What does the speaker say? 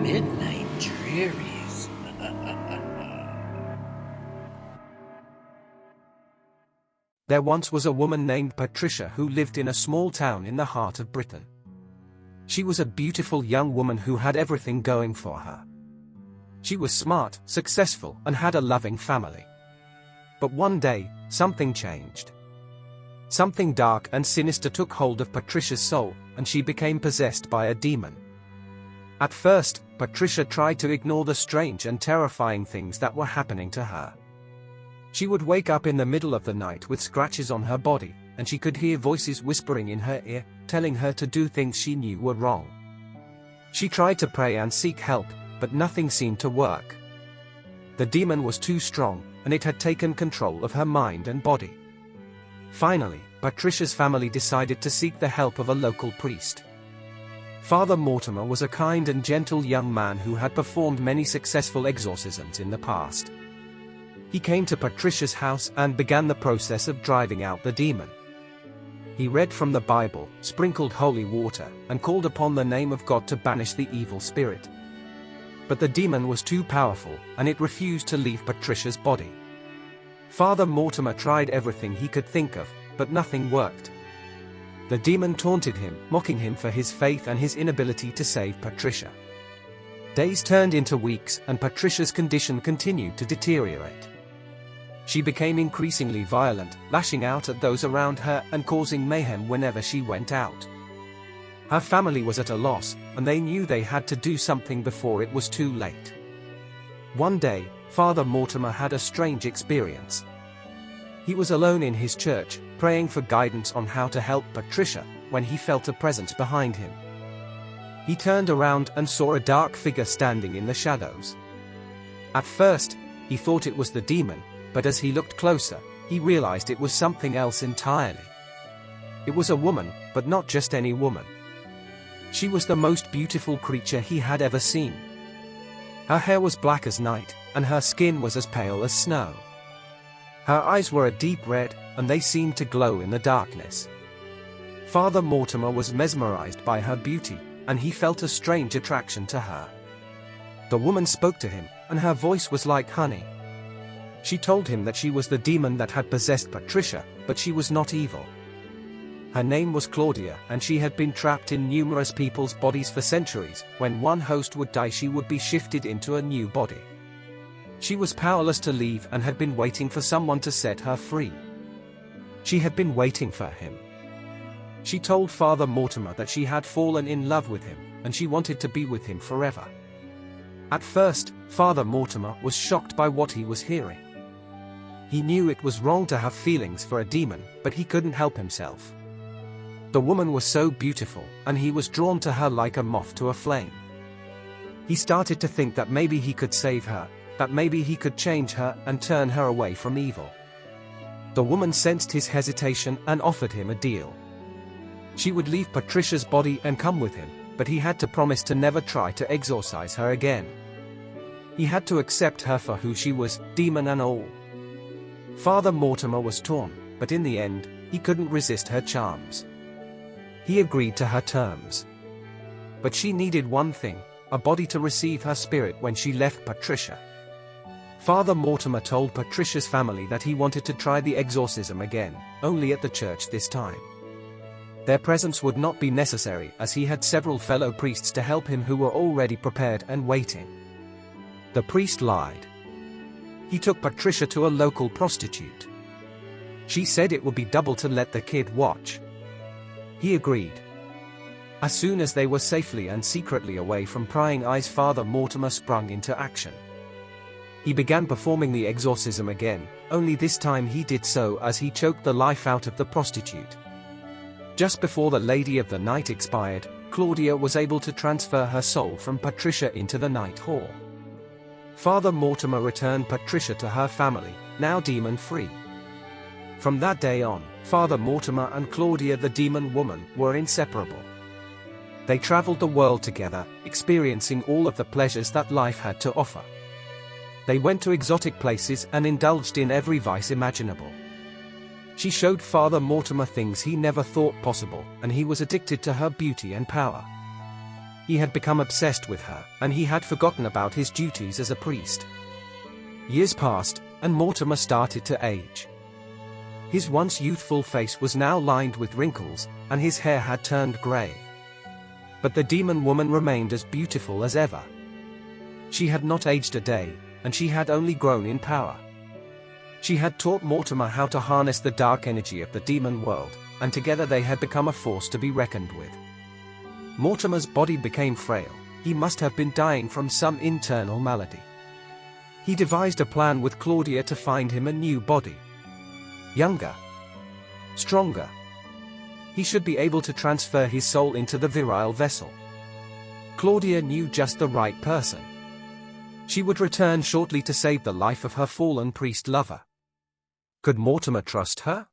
Midnight Drearies. There once was a woman named Patricia who lived in a small town in the heart of Britain. She was a beautiful young woman who had everything going for her. She was smart, successful, and had a loving family. But one day, something changed. Something dark and sinister took hold of Patricia's soul, and she became possessed by a demon. At first, Patricia tried to ignore the strange and terrifying things that were happening to her. She would wake up in the middle of the night with scratches on her body, and she could hear voices whispering in her ear, telling her to do things she knew were wrong. She tried to pray and seek help, but nothing seemed to work. The demon was too strong, and it had taken control of her mind and body. Finally, Patricia's family decided to seek the help of a local priest. Father Mortimer was a kind and gentle young man who had performed many successful exorcisms in the past. He came to Patricia's house and began the process of driving out the demon. He read from the Bible, sprinkled holy water, and called upon the name of God to banish the evil spirit. But the demon was too powerful, and it refused to leave Patricia's body. Father Mortimer tried everything he could think of, but nothing worked. The demon taunted him, mocking him for his faith and his inability to save Patricia. Days turned into weeks, and Patricia's condition continued to deteriorate. She became increasingly violent, lashing out at those around her and causing mayhem whenever she went out. Her family was at a loss, and they knew they had to do something before it was too late. One day, Father Mortimer had a strange experience. He was alone in his church, praying for guidance on how to help Patricia, when he felt a presence behind him. He turned around and saw a dark figure standing in the shadows. At first, he thought it was the demon, but as he looked closer, he realized it was something else entirely. It was a woman, but not just any woman. She was the most beautiful creature he had ever seen. Her hair was black as night, and her skin was as pale as snow. Her eyes were a deep red, and they seemed to glow in the darkness. Father Mortimer was mesmerized by her beauty, and he felt a strange attraction to her. The woman spoke to him, and her voice was like honey. She told him that she was the demon that had possessed Patricia, but she was not evil. Her name was Claudia, and she had been trapped in numerous people's bodies for centuries. When one host would die, she would be shifted into a new body. She was powerless to leave and had been waiting for someone to set her free. She had been waiting for him. She told Father Mortimer that she had fallen in love with him, and she wanted to be with him forever. At first, Father Mortimer was shocked by what he was hearing. He knew it was wrong to have feelings for a demon, but he couldn't help himself. The woman was so beautiful, and he was drawn to her like a moth to a flame. He started to think that maybe he could save her, that maybe he could change her and turn her away from evil. The woman sensed his hesitation and offered him a deal. She would leave Patricia's body and come with him, but he had to promise to never try to exorcise her again. He had to accept her for who she was, demon and all. Father Mortimer was torn, but in the end, he couldn't resist her charms. He agreed to her terms. But she needed one thing, a body to receive her spirit when she left Patricia. Father Mortimer told Patricia's family that he wanted to try the exorcism again, only at the church this time. Their presence would not be necessary, as he had several fellow priests to help him who were already prepared and waiting. The priest lied. He took Patricia to a local prostitute. She said it would be double to let the kid watch. He agreed. As soon as they were safely and secretly away from prying eyes, Father Mortimer sprung into action. He began performing the exorcism again, only this time he did so as he choked the life out of the prostitute. Just before the Lady of the Night expired, Claudia was able to transfer her soul from Patricia into the night hall. Father Mortimer returned Patricia to her family, now demon-free. From that day on, Father Mortimer and Claudia the demon woman were inseparable. They traveled the world together, experiencing all of the pleasures that life had to offer. They went to exotic places and indulged in every vice imaginable. She showed Father Mortimer things he never thought possible, and he was addicted to her beauty and power. He had become obsessed with her, and he had forgotten about his duties as a priest. Years passed, and Mortimer started to age. His once youthful face was now lined with wrinkles, and his hair had turned grey. But the demon woman remained as beautiful as ever. She had not aged a day, and she had only grown in power. She had taught Mortimer how to harness the dark energy of the demon world, and together they had become a force to be reckoned with. Mortimer's body became frail. He must have been dying from some internal malady. He devised a plan with Claudia to find him a new body. Younger. Stronger. He should be able to transfer his soul into the virile vessel. Claudia knew just the right person. She would return shortly to save the life of her fallen priest lover. Could Mortimer trust her?